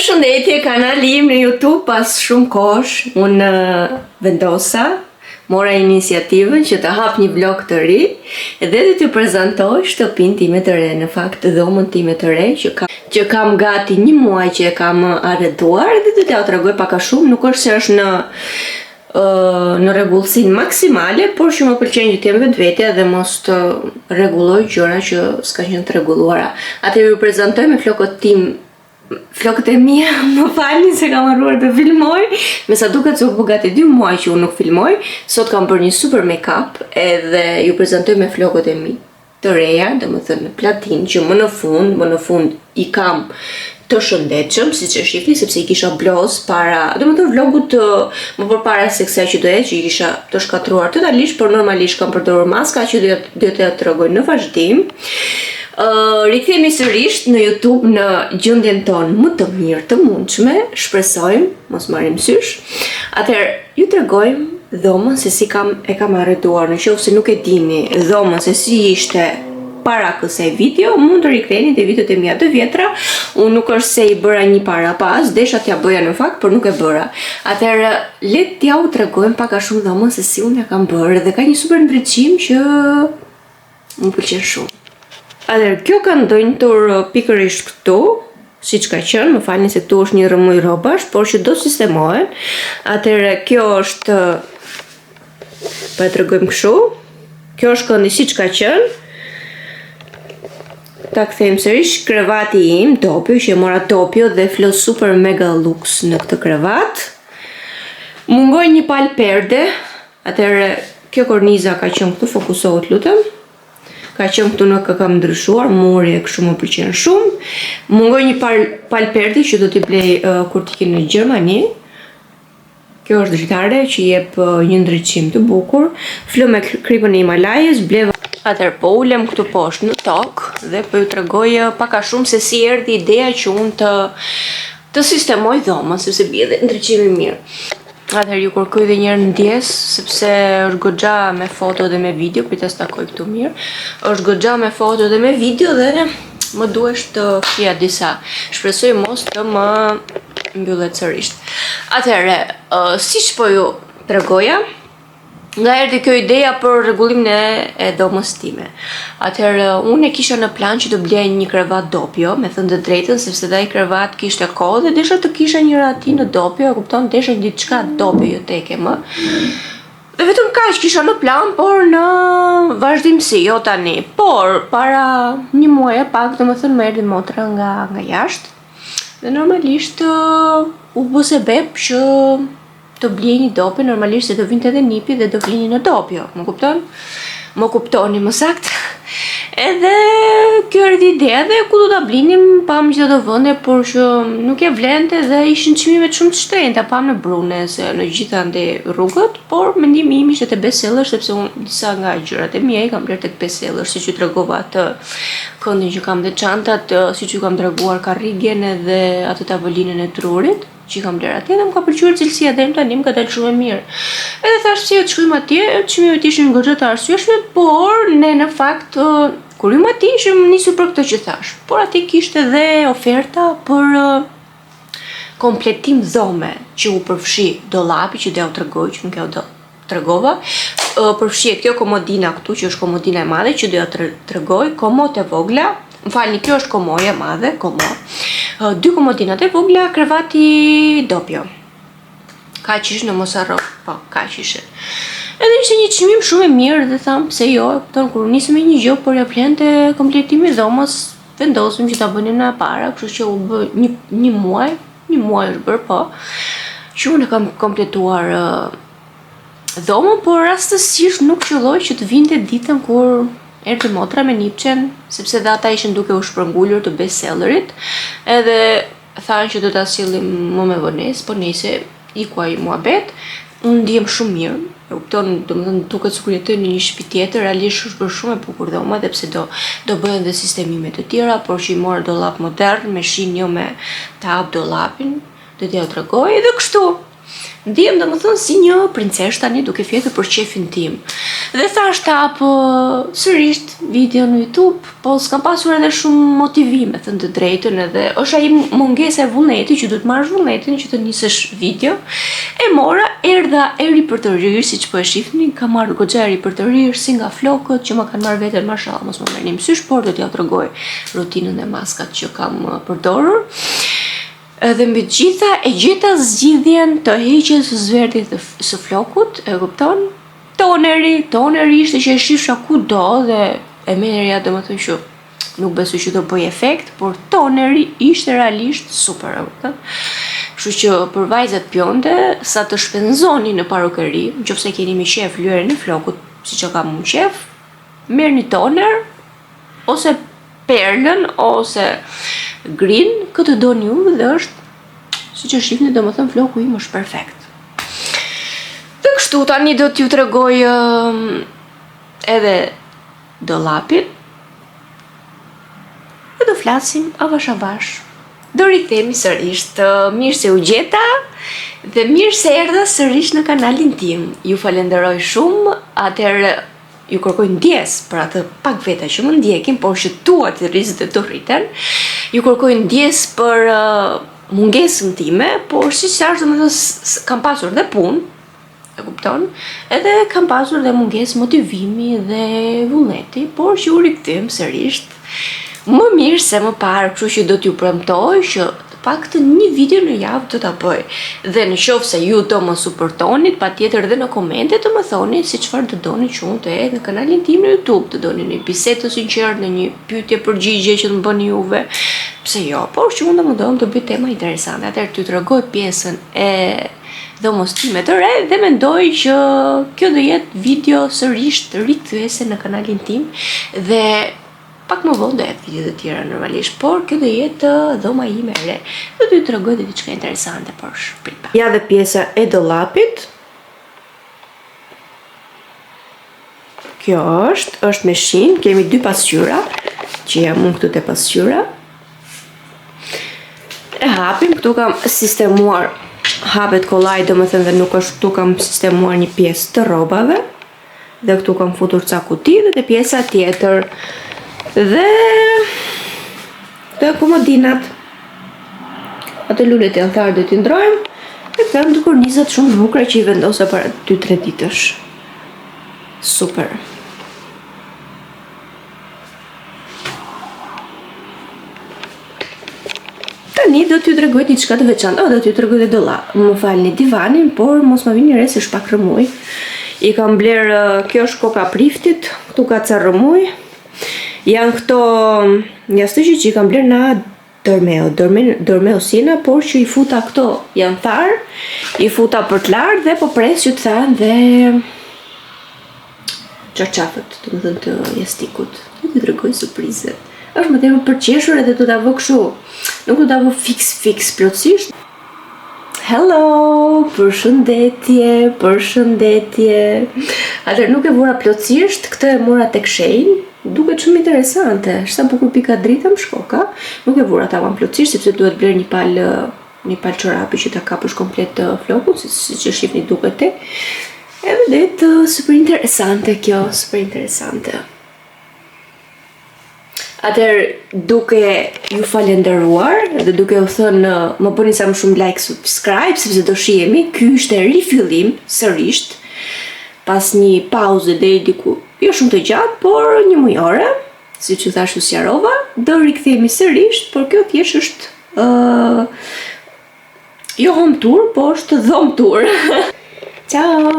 Përshëndetje, kanali im në YouTube. Pas shumë kohësh unë vendosa, mora iniciativën që të hap një vlog të ri dhe të t'ju prezantoj shtëpinë time të re, në fakt dhomën time të re që kam gati 1 muaj që e kam arretuar dhe të t'ja tregoj pak a shumë. Nuk është se është në rregullsinë maksimale, por që më pëlqen që t'jem vetvetja dhe mos të rregulloj gjëra që s'ka qenë të rregulluara. Atëherë ju prezantoj me flokët e mia, më falni se kam harruar të filmoj. Me sa duket se u bë gati 2 muaj që unë nuk filmoj. Sot kam bërë një super make-up edhe ju prezantoj me flokët e mi të reja, domethënë platin që më në fund i kam të shëndetshëm, siç e shihni, sepse i kisha bloz para, domethënë vlogut më përpara se kësaj që doja që i kisha të shkatruar totalisht, por normalisht kam përdorur maska që do t'ja tregoj në vazhdim. Rikthehemi sërish në YouTube në gjendjen tonë më të mirë të mundshme, shpresojmë, mos marrim sysh. Atëherë ju tregojmë dhomën se si e kam arretuar. Nëse nuk e dini dhomën se si ishte para kësaj video, mund të riktheheni te videot e mia të vjetra. Unë nuk është se i bëra një para pas, desha t'ja bëja në fakt, por nuk e bëra. Atëherë le t'ja u tregojmë pak a shumë dhomën se si unë e kam bërë dhe ka një super ndriçim që më pëlqen shumë. Atëherë, kjo ka ndonjtur pikërisht këtu, siç ka qenë, më falni se këtu është një rrëmuj rrobash, por që do sistemohen. Atëherë, kjo është, po e tregojmë kështu. Kjo është këndi siç ka qenë. Ta kthejmë sërish, krevati im, Doppio, që e mora Doppio dhe Flo Super Mega Lux në këtë krevat. Mungoj një pal perde. Atëherë, kjo korniza ka qenë këtu, fokusohet lutem. Ka qenë këtu, nuk e kam ndryshuar, muri e kështu më pëlqen shumë. Mungoj një pal perdi që do t'i blej kur t'i në Gjermani. Kjo është dritare që jep një ndriçim të bukur. Flo me kripën e Himalajës, bleva. Atëherë po ulem këtu poshtë në tokë dhe po ju tregoj pak a shumë se si erdhi ideja që unë të sistemoj dhomën, sepse bie dhe ndriçimi mirë. Atëherë ju kërkoj edhe një herë ndjes, sepse është goxha me foto dhe me video, pita stakoj këtu mirë. Është goxha me foto dhe me video dhe më duhesh të fija disa. Shpresoj mos të më mbyllet sërish. Atëherë, siç po ju tregoja, nga erdhi kjo ideja për rregullimin e dhomës time. Atëherë, unë e kisha në plan që të blej një krevat Doppio, me thënë të drejtën, sepse dhe ai krevat kishte kohë dhe desha të kisha njëra aty në Doppio, e kupton, desha një diçka Doppio jo teke më. Dhe vetëm kaq kisha në plan, por në vazhdimsi, jo tani. Por para 1 muaj e pak, domethënë më erdhi motra nga jashtë. Dhe normalisht u bë sebeb që të blej një Doppio, normalisht se do vinte edhe nipi dhe do flini në Doppio, më kupton? Më kuptoni më sakt. Edhe kjo erdhi ideja dhe ku do ta blinim, pam që do vende, por që nuk e vlente dhe ishin çmimet shumë të shtrenjta, pam në Brune se në gjitha ande rrugët, por mendimi im ishte te Bestseller, sepse unë disa nga gjërat e mia i kam bler tek Bestseller, siç ju tregova atë këndin që kam dhe çantat, siç ju kam treguar karrigen edhe atë tavolinën e trurit që kam bler atje dhe më ka pëlqyer cilësia dhe tani më ka dalë shumë e mirë. Edhe thash se të shkojmë atje, çmimet ishin goxha të arsyeshme, por ne në fakt kur hym atje ishim nisur për këtë që thash. Por atje kishte dhe oferta për kompletim dhome që u përfshi dollapi që do t'ju tregoj, që nuk e tregova. Përfshihet kjo komodina këtu që është komodina e madhe që do t'ju tregoj, komod e vogla. Më falni, kjo është komoja e madhe, 2 komodinat e vogla, krevati Doppio. Kaq ishte në mos harro, po, kaq ishte. Edhe ishte një çmim shumë e mirë dhe tham pse jo, kupton, kur nisëm me një gjë por ja vlente kompletimi i dhomës, vendosëm që ta bënim në para, kështu që u bë një muaj është bërë, po. Që unë kam kompletuar dhomën, por rastësisht nuk qelloj që të vinte ditën kur erdhi motra me nipçen, sepse dhe ata ishin duke u shpërngulur të Bestsellerit, edhe thanë që do ta sillim më me vonesë, po nëse i kuaj muhabet, unë ndihem shumë mirë. E kupton, domethënë duket sikur jetoj në një shtëpi tjetër, realisht është bërë shumë e bukur dhoma, edhe pse do bëhen dhe sistemime të tjera, por që i morë dollap modern me shinjë me ta hap dollapin, do t'ja tregoj edhe kështu. Ndihem domethënë si një princesh tani duke fjetur për qefin tim. Dhe thash ta hap sërish video në YouTube, po s'kam pasur edhe shumë motivime, thënë të drejtën, edhe është ai mungesa e vullneti që duhet marrësh vullnetin që të nisësh video. E mora, erdha eri për të rirë, siç po e shihni, kam marrë goxha eri për të rirë, si nga flokët që më kanë marrë veten, mashallah, mos më merrni mësysh, por do t'ja tregoj rutinën e maskat që kam përdorur. Edhe mbi gjitha e gjeta zgjidhjen të heqjes së zverdhit së flokut, e kupton? Toneri ishte që e shifsha kudo dhe e merja, domethënë që nuk besoj që do bëj efekt, por toneri ishte realisht super, e kupton? Kështu që për vajzat pjonte, sa të shpenzoni në parukeri, nëse keni mi qef lyerën e flokut, siç e kam unë qef, merrni toner ose perlën ose green, këtë doni ju dhe është siç e shihni, domethënë floku im është perfekt. Dhe kështu tani do t'ju tregoj edhe dollapin dhe do flasim avash. Do rikthehemi sërish, mirë se u gjeta dhe mirë se erdha sërish në kanalin tim. Ju falenderoj shumë, atëherë ju kërkoj ndjes për atë pak veta që më ndjekin, por që tuat të rrizet e të rriten. Ju kërkoj ndjes për mungesën time, por si qartë domethënë kam pasur dhe punë, e kupton? Edhe kam pasur dhe mungesë motivimi dhe vullneti, por që u rikthem sërish më mirë se më parë, kështu që do t'ju premtoj që paktën një video në javë do ta bëj. Dhe në qoftë se ju do më suportoni, patjetër edhe në komente të më thoni se çfarë do doni që unë të hedh në kanalin tim në YouTube, të doni një bisedë të sinqertë, në një pyetje përgjigje që të më bëni juve. Pse jo? Por që unë do të bëj tema interesante. Atëherë t'ju tregoj pjesën e dhomës time të re dhe mendoj që kjo do jetë video sërish të rikthyese në kanalin tim dhe pak më vonë do jetë video të tjera normalisht, por kjo do jetë dhoma ime e re. Do t'ju tregoj dhe diçka interesante, por shprit. Ja dhe pjesa e dollapit. Kjo është me shinë, kemi 2 pasqyra, që jam unë këtu te pasqyra. E hapim, këtu kam sistemuar hapet kollaj, domethënë dhe nuk është, këtu kam sistemuar një pjesë të rrobave dhe këtu kam futur ca kuti dhe te pjesa tjetër dhe komodinat. Ato lulet e altare do t'i ndrojmë e këtam të kornizat shumë bukura që i vendosa para 2-3 ditësh. Super. Tani do t'ju tregoj diçka të veçantë, do t'ju tregoj dhe dollap. Më falni divanin, por mos ma vini re se shpak rëmuj. I kam bler, kjo është koka priftit, këtu ka ca rëmuj. Janë këto jashtëqi që i kam bler na Dormeo Sina, por që i futa këto janë tharë, i futa për t'larë dhe po pres që t'thanë dhe qarqafët, të më thënë të jastikut. Do t'ju tregoj surprizet. Është më tepër për qeshur edhe do ta vë kështu. Nuk do ta vë fiks plotësisht. Hello, përshëndetje. Atëherë nuk e vura plotësisht, këtë e mora tek shenjë. Duket shumë interesante. Sa bukur pika drita më shkoka. Nuk e vura tamam plotësisht sepse duhet bler një palë çorapi që ta kapësh komplet flokun, siç e shihni duket te. Edhe vetë super interesante kjo, super interesante. Atëherë duke ju falenderuar dhe duke u thënë më bëni sa më shumë like, subscribe sepse do shihemi, ky ishte rifillim sërish pas një pauze deri diku jo shumë të gjatë, por një mujore, siç u thash u sqarova, do rikthehemi sërish, por kjo thjesht është jo home tour, por është dhom tour. Ciao.